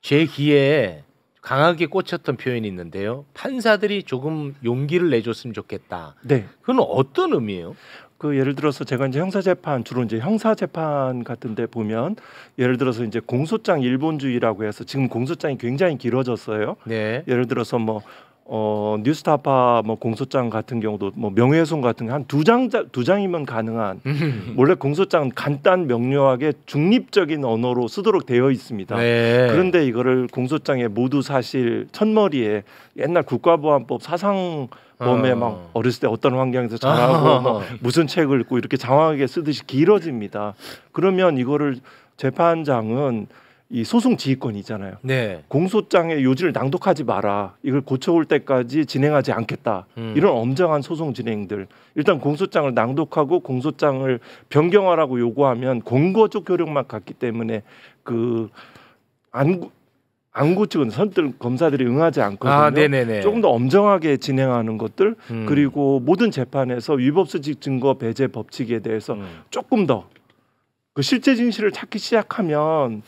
제 귀에 강하게 꽂혔던 표현이 있는데요. 판사들이 조금 용기를 내줬으면 좋겠다. 그건 어떤 의미예요? 그 예를 들어서 제가 이제 형사재판 주로 이제 형사재판 같은데 보면 예를 들어서 이제 공소장 일본주의라고 해서 지금 공소장이 굉장히 길어졌어요. 예를 들어서 뉴스타파 공소장 같은 경우도 명예훼손 같은 게 한 두 장이면 가능한 원래 공소장은 간단 명료하게 중립적인 언어로 쓰도록 되어 있습니다. 그런데 이거를 공소장에 모두 사실 첫머리에 옛날 국가보안법 사상범에 막 어렸을 때 어떤 환경에서 자라고 무슨 책을 읽고 이렇게 장황하게 쓰듯이 길어집니다. 그러면 이거를 재판장은 이 소송 지휘권이잖아요. 공소장의 요지를 낭독하지 마라. 이걸 고쳐올 때까지 진행하지 않겠다. 이런 엄정한 소송 진행들. 일단 공소장을 낭독하고 공소장을 변경하라고 요구하면 권고적 효력만 갖기 때문에 안구 측은 선들 검사들이 응하지 않거든요. 아, 네네네. 조금 더 엄정하게 진행하는 것들 그리고 모든 재판에서 위법수직 증거 배제 법칙에 대해서 조금 더 그 실제 진실을 찾기 시작하면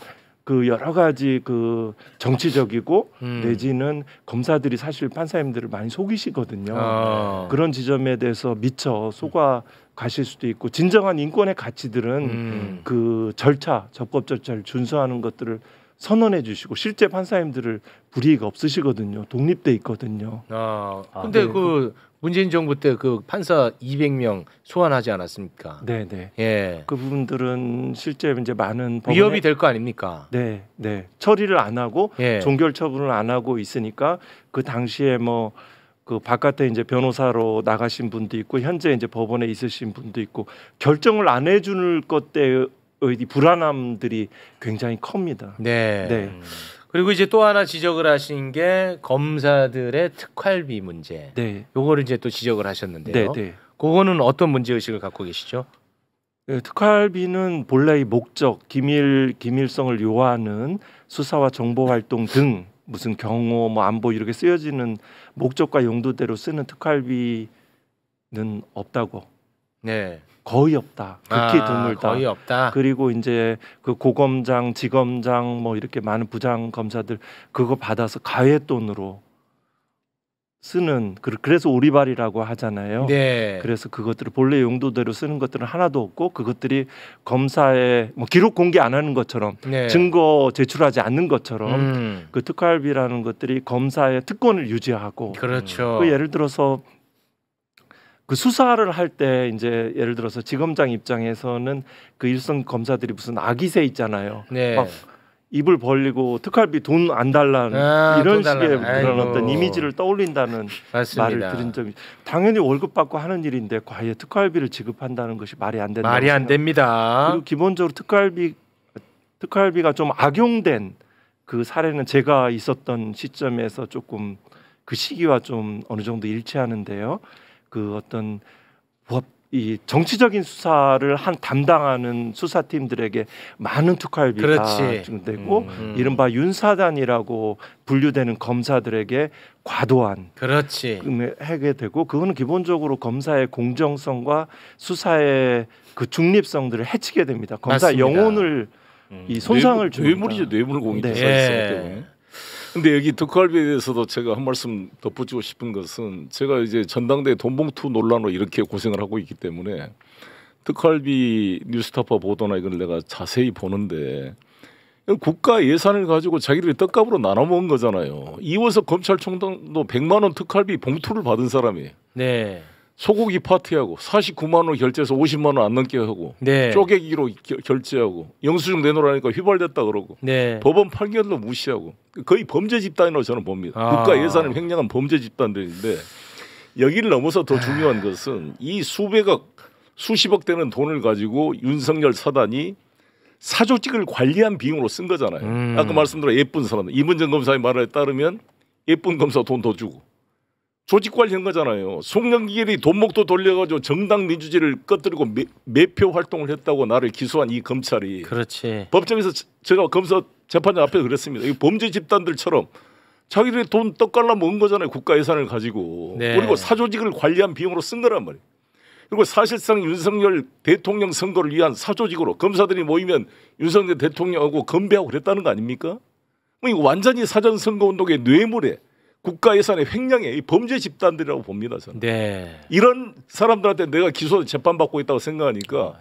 그 여러 가지 그 정치적이고 내지는 검사들이 사실 판사님들을 많이 속이시거든요. 그런 지점에 대해서 미처 속아 가실 수도 있고 진정한 인권의 가치들은 그 절차, 적법 절차를 준수하는 것들을 선언해 주시고 실제 판사님들을 불이익 없으시거든요. 독립돼 있거든요. 근데 네. 그 문재인 정부 때 그 판사 200명 소환하지 않았습니까? 네네. 예. 그 부분들은 실제 이제 많은 위협이 될 거 아닙니까? 네, 네. 처리를 안 하고 예. 종결 처분을 안 하고 있으니까 그 당시에 뭐 그 바깥에 이제 변호사로 나가신 분도 있고 현재 이제 법원에 있으신 분도 있고 결정을 안 해줄 것 때의 이 불안함들이 굉장히 큽니다. 네. 네. 그리고 이제 또 하나 지적을 하신 게 검사들의 특활비 문제. 네. 요거를 이제 또 지적을 하셨는데요. 네, 네. 그거는 어떤 문제 의식을 갖고 계시죠? 네, 특활비는 본래의 목적, 기밀성을 요하는 수사와 정보 활동 등 무슨 경호, 뭐 안보 이렇게 쓰여지는 목적과 용도대로 쓰는 특활비는 없다고. 네. 거의 없다. 극히 드물다. 거의 없다. 그리고 이제 그 고검장, 지검장 뭐 이렇게 많은 부장 검사들 그거 받아서 가외 돈으로 쓰는 그래서 오리발이라고 하잖아요. 네. 그래서 그것들을 본래 용도대로 쓰는 것들은 하나도 없고 그것들이 검사의 뭐 기록 공개 안 하는 것처럼 네. 증거 제출하지 않는 것처럼 그 특활비라는 것들이 검사의 특권을 유지하고 그렇죠. 그 예를 들어서 그 수사를 할 때 이제 예를 들어서 지검장 입장에서는 그 일선 검사들이 무슨 아기새 있잖아요. 네. 막 입을 벌리고 특활비 돈 안 달라는 이런 식의 그런 어떤 이미지를 떠올린다는 맞습니다. 말을 들은 적이 당연히 월급 받고 하는 일인데 과연 특활비를 지급한다는 것이 말이 안 된다. 말이 안 됩니다. 그리고 기본적으로 특활비가 좀 악용된 그 사례는 제가 있었던 시점에서 조금 그 시기와 좀 어느 정도 일치하는데요. 그 어떤 이 정치적인 수사를 담당하는 수사팀들에게 많은 특활비가 되고 이른바 윤사단이라고 분류되는 검사들에게 과도한 하게 되고 그거는 기본적으로 검사의 공정성과 수사의 그 중립성들을 해치게 됩니다. 검사 맞습니다. 영혼을 이 손상을 뇌물이죠. 뇌물공이 돼 있어요. 때문에. 근데 여기 특활비에 대해서도 제가 한 말씀 덧붙이고 싶은 것은 제가 이제 전당대 돈봉투 논란으로 이렇게 고생을 하고 있기 때문에 특활비 뉴스타파 보도나 이걸 내가 자세히 보는데 국가 예산을 가지고 자기들이 떡값으로 나눠 먹은 거잖아요. 이원석 검찰총장도 100만 원 특활비 봉투를 받은 사람이에요. 네. 소고기 파티하고 49만 원 결제해서 50만 원 안 넘게 하고 네. 쪼개기로 결제하고 영수증 내놓으라니까 휘발됐다 그러고 네. 법원 판결도 무시하고 거의 범죄 집단이라고 저는 봅니다. 국가 예산을 횡령한 범죄 집단들인데 여기를 넘어서 더 중요한 것은 이 수백억 수십억 되는 돈을 가지고 윤석열 사단이 사조직을 관리한 비용으로 쓴 거잖아요. 아까 말씀드린 예쁜 사람 이문정 검사의 말에 따르면 예쁜 검사 돈 더 주고 조직 관리한 거잖아요. 송영길이 돈목도 돌려가지고 정당 민주주의를 꺼뜨리고 매표 활동을 했다고 나를 기소한 이 검찰이 그렇지. 법정에서 제가 검사 재판장 앞에 그랬습니다. 이 범죄 집단들처럼 자기들이 돈 떡갈라 먹은 거잖아요. 국가 예산을 가지고. 네. 그리고 사조직을 관리한 비용으로 쓴 거란 말이에요. 그리고 사실상 윤석열 대통령 선거를 위한 사조직으로 검사들이 모이면 윤석열 대통령하고 건배하고 그랬다는 거 아닙니까? 뭐 이거 완전히 사전 선거 운동의 뇌물에 국가 예산의 횡령에 범죄 집단들이라고 봅니다. 저는. 네. 이런 사람들한테 내가 기소 재판받고 있다고 생각하니까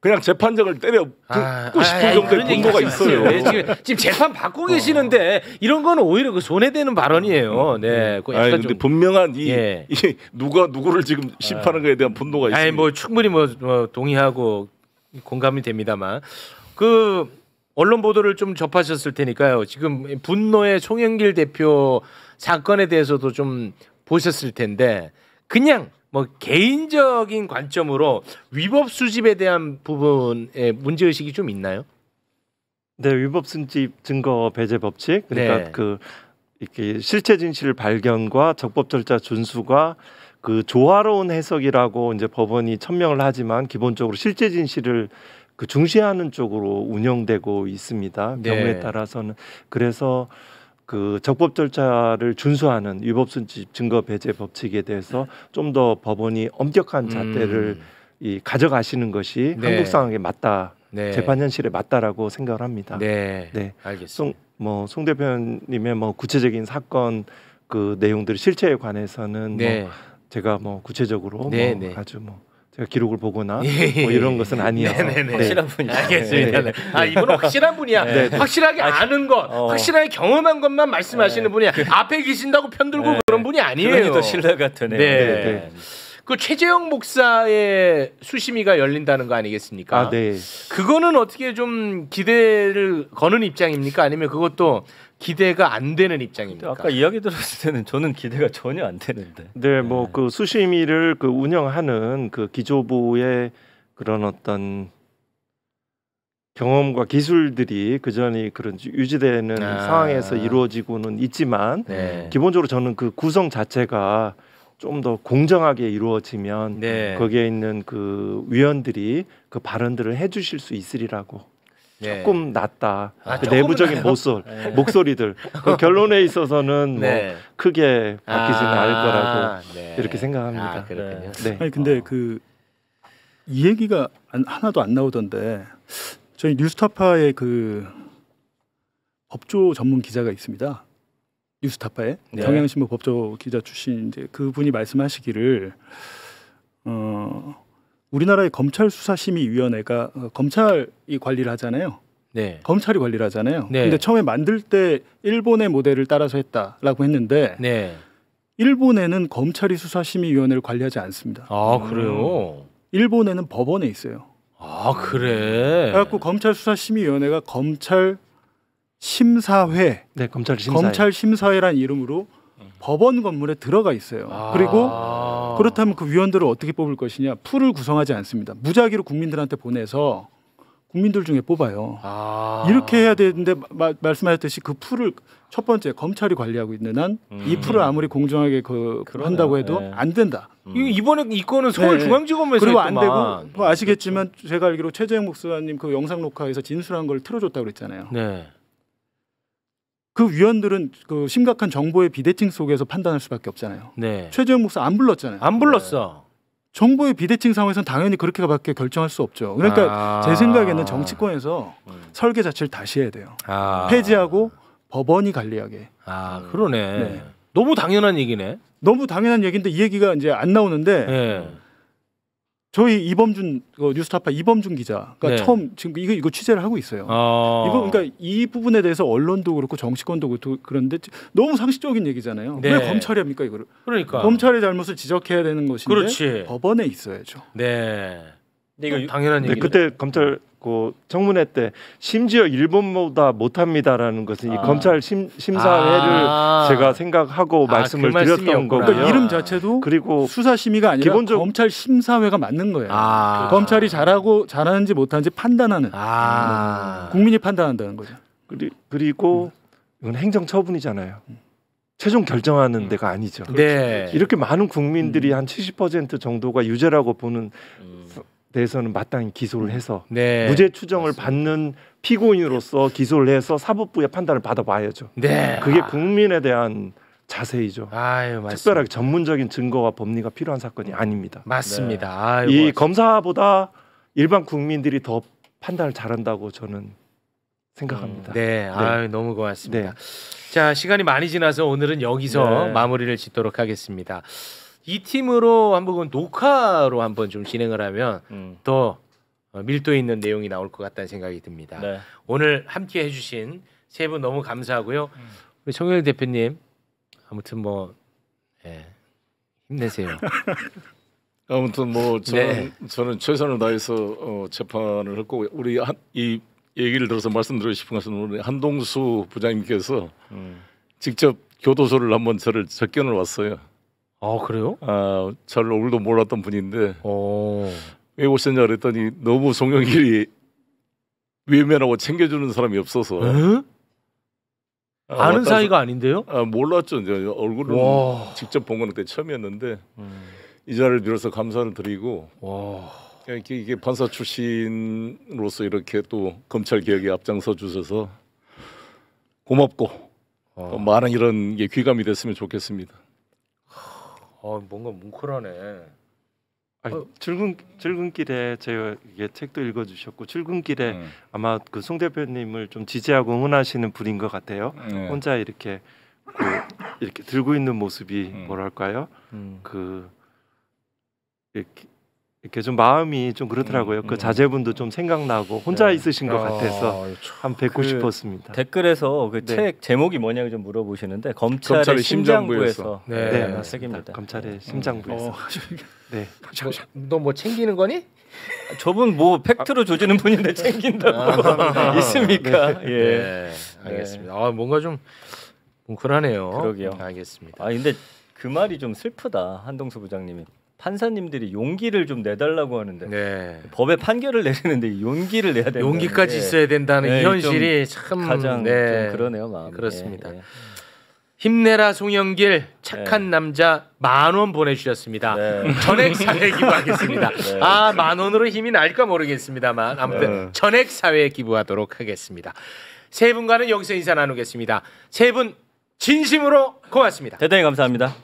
그냥 재판장을 때려 붓고 싶은 정도의 분노가 있어요. 네, 지금 재판 받고 계시는데 이런 거는 오히려 그 손해되는 발언이에요. 네. 근데 분명한 이 누가 누구를 지금 심판한 거에 대한 분노가 있어요. 아니 뭐 충분히 뭐 동의하고 공감이 됩니다만 그 언론 보도를 좀 접하셨을 테니까요. 지금 분노의 송영길 대표 사건에 대해서도 좀 보셨을 텐데 그냥 뭐 개인적인 관점으로 위법 수집에 대한 부분에 문제 의식이 좀 있나요? 네, 위법 수집 증거 배제 법칙 그러니까 네. 그 이렇게 실체 진실 발견과 적법 절차 준수가 그 조화로운 해석이라고 이제 법원이 천명을 하지만 기본적으로 실체 진실을 그 중시하는 쪽으로 운영되고 있습니다. 네. 경우에 따라서는. 그래서 그 적법 절차를 준수하는 위법순집 증거 배제 법칙에 대해서 좀 더 법원이 엄격한 잣대를 가져가시는 것이 네. 한국 상황에 맞다. 네. 재판 현실에 맞다라고 생각을 합니다. 네, 네. 알겠습니다. 송 대표님의 뭐 구체적인 사건 그 내용들 실체에 관해서는 네. 뭐 제가 뭐 구체적으로 네, 뭐 네. 아주 뭐 제가 기록을 보거나 예. 뭐 이런 것은 아니어서 네네네. 확실한 분이 알겠습니다. 네. 아 이분은 확실한 분이야. 네, 네. 확실하게 아는 것, 확실하게 경험한 것만 말씀하시는 분이야. 앞에 계신다고 편들고 그런 분이 아니에요. 그러니 더 신뢰가 되네요. 네. 네. 그 최재형 목사의 수심위가 열린다는 거 아니겠습니까? 아, 네. 그거는 어떻게 좀 기대를 거는 입장입니까? 아니면 그것도 기대가 안 되는 입장입니까? 아까 이야기 들었을 때는 저는 기대가 전혀 안 되는데. 네, 뭐 그 수심위를 그 운영하는 그 기조부의 그런 어떤 경험과 기술들이 그전이 그런 유지되는 상황에서 이루어지고는 있지만 네. 기본적으로 저는 그 구성 자체가 좀 더 공정하게 이루어지면 네. 거기에 있는 그 위원들이 그 발언들을 해주실 수 있으리라고 네. 조금 낫다. 아, 그 조금 내부적인 나아요? 목소리들 그 결론에 있어서는 네. 뭐 크게 바뀌지는 않을 거라고 네. 이렇게 생각합니다. 아, 그렇군요. 네. 아니 근데 그 이 얘기가 하나도 안 나오던데 저희 뉴스타파의 그 법조 전문 기자가 있습니다. 뉴스타파에 네. 경향신문 법조 기자 출신 이제 그분이 말씀하시기를 우리나라의 검찰수사심의위원회가 검찰이 관리를 하잖아요. 네. 검찰이 관리를 하잖아요. 네. 근데 처음에 만들 때 일본의 모델을 따라서 했다라고 했는데 네. 일본에는 검찰이 수사심의위원회를 관리하지 않습니다. 아 그래요? 일본에는 법원에 있어요. 아 그래. 그래갖고 검찰 수사심의위원회가 검찰 심사회, 네, 검찰 심사회. 검찰 심사회란 이름으로 법원 건물에 들어가 있어요. 그리고 그렇다면 그 위원들을 어떻게 뽑을 것이냐? 풀을 구성하지 않습니다. 무작위로 국민들한테 보내서 국민들 중에 뽑아요. 이렇게 해야 되는데 말씀하셨듯이 그 풀을 첫 번째 검찰이 관리하고 있는 한 이 풀을 아무리 공정하게 한다고 해도 네. 안 된다. 이번에 이 건은 서울중앙지검에서 그리고 안 했더만. 되고 뭐 아시겠지만 제가 알기로 최재형 목사님 그 영상 녹화에서 진술한 걸 틀어줬다고 그랬잖아요. 네. 그 위원들은 그 심각한 정보의 비대칭 속에서 판단할 수밖에 없잖아요. 네. 최재형 목사 안 불렀잖아요. 안 불렀어. 정보의 비대칭 상황에서는 당연히 그렇게밖에 결정할 수 없죠. 그러니까 제 생각에는 정치권에서 설계 자체를 다시 해야 돼요. 폐지하고 법원이 관리하게. 그러네. 네. 너무 당연한 얘기네. 너무 당연한 얘기인데 이 얘기가 이제 안 나오는데 네. 저희 이범준 뉴스타파 이범준 기자가 네. 처음 지금 이거 취재를 하고 있어요. 그러니까 이 부분에 대해서 언론도 그렇고 정치권도 그렇고 그런데 너무 상식적인 얘기잖아요. 네. 왜 검찰이 합니까 이거를? 그러니까. 검찰의 잘못을 지적해야 되는 것인데 그렇지. 법원에 있어야죠. 네. 근데 이거 당연한 네, 얘기. 그때 검찰 그 청문회 때 심지어 일본보다 못합니다라는 것은 이 검찰 심사회를 제가 생각하고 말씀을 그 드렸던 말씀이었구나. 거고요. 그러니까 이름 자체도 그리고 수사심의가 아니라 기본적- 검찰 심사회가 맞는 거예요. 검찰이 잘하는지 못하는지 판단하는 국민이 판단한다는 거죠. 그리고 이건 행정처분이잖아요. 최종 결정하는 데가 아니죠. 네. 이렇게 많은 국민들이 한 70% 정도가 유죄라고 보는 데에서는 마땅히 기소를 해서 네. 무죄 추정을 받는 피고인으로서 기소를 해서 사법부의 판단을 받아봐야죠. 네. 그게 국민에 대한 자세이죠. 아유, 맞습니다. 특별하게 전문적인 증거와 법리가 필요한 사건이 아닙니다. 맞습니다. 아유, 이 고맙습니다. 검사보다 일반 국민들이 더 판단을 잘한다고 저는 생각합니다. 네. 아유, 너무 고맙습니다. 네. 자, 시간이 많이 지나서 오늘은 여기서 네. 마무리를 짓도록 하겠습니다. 이 팀으로 한번 녹화로 한번 좀 진행을 하면 더 밀도 있는 내용이 나올 것 같다는 생각이 듭니다. 네. 오늘 함께 해주신 세 분 너무 감사하고요. 우리 송영일 대표님 아무튼 뭐 힘내세요. 아무튼 뭐 네. 저는 최선을 다해서 재판을 했고 우리 이 얘기를 들어서 말씀드리고 싶은 것은 우리 한동수 부장님께서 직접 교도소를 한번 저를 접견을 왔어요. 그래요? 저를 얼굴도 몰랐던 분인데 왜 오셨냐 그랬더니 너무 송영길이 외면하고 챙겨주는 사람이 없어서 아는 사이가 아닌데요? 몰랐죠. 이제 얼굴을 직접 본 건 그때 처음이었는데 이 자리를 빌어서 감사를 드리고 이게 판사 출신으로서 이렇게 또 검찰 개혁에 앞장서 주셔서 고맙고 또 많은 이런 게 귀감이 됐으면 좋겠습니다. 뭔가 뭉클하네. 출근길에 제가 이게 책도 읽어주셨고 출근길에 아마 그 송 대표님을 좀 지지하고 응원하시는 분인 것 같아요. 혼자 이렇게 이렇게 들고 있는 모습이 뭐랄까요? 이렇게 좀 마음이 좀 그렇더라고요. 그 자제분도 좀 생각나고 혼자 있으신 것 같아서 한 뵙고 싶었습니다. 댓글에서 그 책 제목이 뭐냐고 좀 물어보시는데 검찰의 심장부에서 책입니다. 검찰의 심장부에서. 네. 너 뭐 챙기는 거니? 저분 뭐 팩트로 조지는 분인데 챙긴다고 있습니까? 예. 알겠습니다. 뭔가 좀 뭉클하네요. 그러게요. 알겠습니다. 근데 그 말이 좀 슬프다. 한동수 부장님이. 판사님들이 용기를 좀 내달라고 하는데 법에 판결을 내리는데 용기를 내야 된다. 용기까지 있어야 된다는 이 현실이 참 가장 좀 그러네요, 마음. 그렇습니다. 힘내라 송영길 착한 남자 10,000원 보내주셨습니다. 전액 사회 기부하겠습니다. 10,000원으로 힘이 날까 모르겠습니다만 아무튼 전액 사회에 기부하도록 하겠습니다. 세 분과는 여기서 인사 나누겠습니다. 세 분 진심으로 고맙습니다. 대단히 감사합니다.